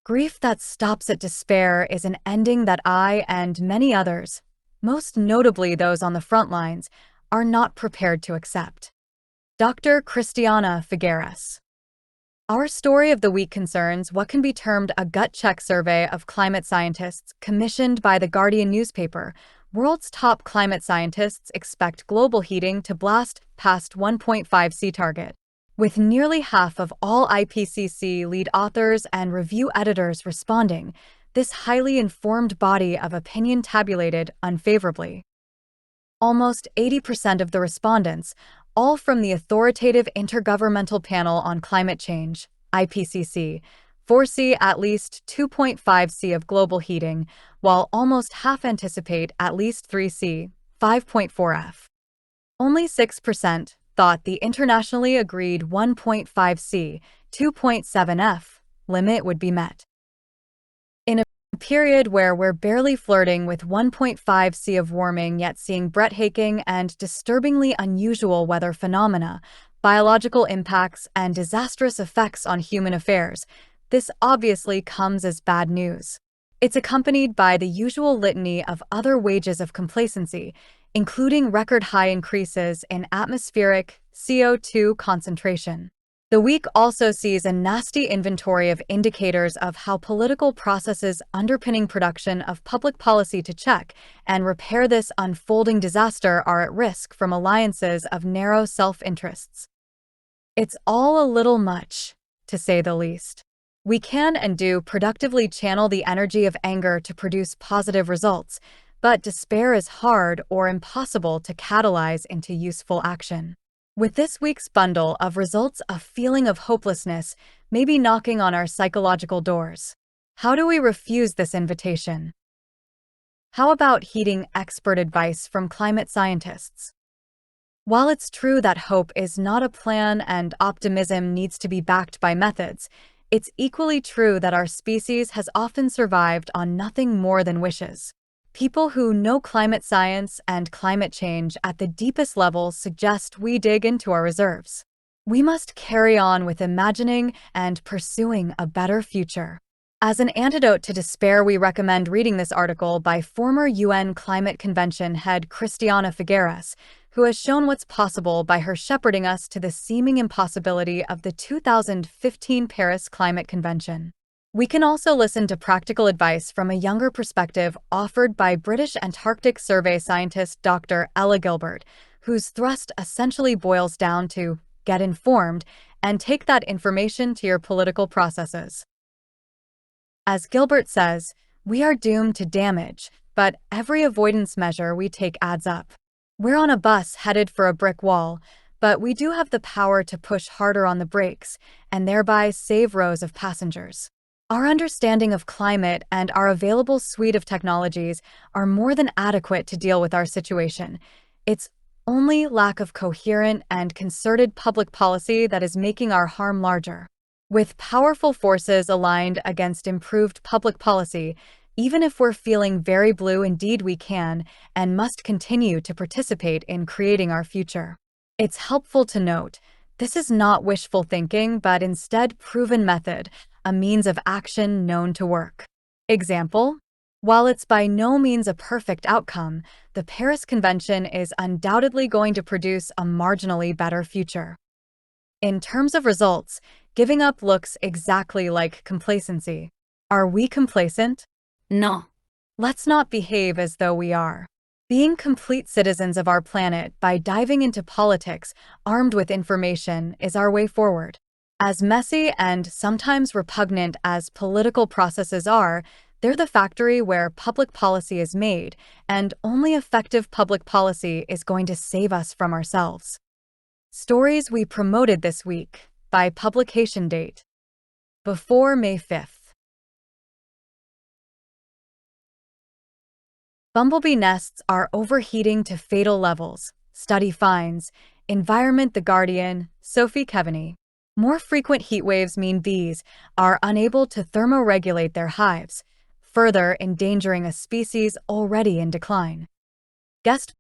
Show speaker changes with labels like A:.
A: Grief that stops at despair is an ending that I and many others, most notably those on the front lines, are not prepared to accept. Dr. Christiana Figueres. Our story of the week concerns what can be termed a gut check survey of climate scientists commissioned by the Guardian newspaper. World's top climate scientists expect global heating to blast past 1.5°C target. With nearly half of all IPCC lead authors and review editors responding, this highly informed body of opinion tabulated unfavorably. Almost 80% of the respondents, all from the authoritative Intergovernmental Panel on Climate Change, IPCC, foresee at least 2.5°C of global heating, while almost half anticipate at least 3°C, 5.4°F. Only 6% thought the internationally agreed 1.5°C, 2.7°F limit would be met. In a period where we're barely flirting with 1.5°C of warming yet seeing breathtaking and disturbingly unusual weather phenomena, biological impacts, and disastrous effects on human affairs, this obviously comes as bad news. It's accompanied by the usual litany of other wages of complacency, including record-high increases in atmospheric CO2 concentration. The week also sees a nasty inventory of indicators of how political processes underpinning production of public policy to check and repair this unfolding disaster are at risk from alliances of narrow self-interests. It's all a little much, to say the least. We can and do productively channel the energy of anger to produce positive results, but despair is hard or impossible to catalyze into useful action. With this week's bundle of results, a feeling of hopelessness may be knocking on our psychological doors. How do we refuse this invitation? How about heeding expert advice from climate scientists? While it's true that hope is not a plan and optimism needs to be backed by methods, it's equally true that our species has often survived on nothing more than wishes. People who know climate science and climate change at the deepest levels suggest we dig into our reserves. We must carry on with imagining and pursuing a better future. As an antidote to despair, we recommend reading this article by former UN Climate Convention head Christiana Figueres, who has shown what's possible by her shepherding us to the seeming impossibility of the 2015 Paris Climate Convention. We can also listen to practical advice from a younger perspective offered by British Antarctic Survey scientist Dr. Ella Gilbert, whose thrust essentially boils down to get informed and take that information to your political processes. As Gilbert says, we are doomed to damage, but every avoidance measure we take adds up. We're on a bus headed for a brick wall, but we do have the power to push harder on the brakes and thereby save rows of passengers. Our understanding of climate and our available suite of technologies are more than adequate to deal with our situation. It's only lack of coherent and concerted public policy that is making our harm larger. With powerful forces aligned against improved public policy, even if we're feeling very blue, indeed we can and must continue to participate in creating our future. It's helpful to note, this is not wishful thinking, but instead proven method, a means of action known to work. Example: while it's by no means a perfect outcome, the Paris Convention is undoubtedly going to produce a marginally better future. In terms of results, giving up looks exactly like complacency. Are we complacent?
B: No.
A: Let's not behave as though we are. Being complete citizens of our planet by diving into politics armed with information is our way forward. As messy and sometimes repugnant as political processes are, they're the factory where public policy is made, and only effective public policy is going to save us from ourselves. Stories we promoted this week, by publication date: before May 5th. Bumblebee nests are overheating to fatal levels, study finds. Environment The Guardian, Sophie Keveney. More frequent heat waves mean bees are unable to thermoregulate their hives, further endangering a species already in decline. Guest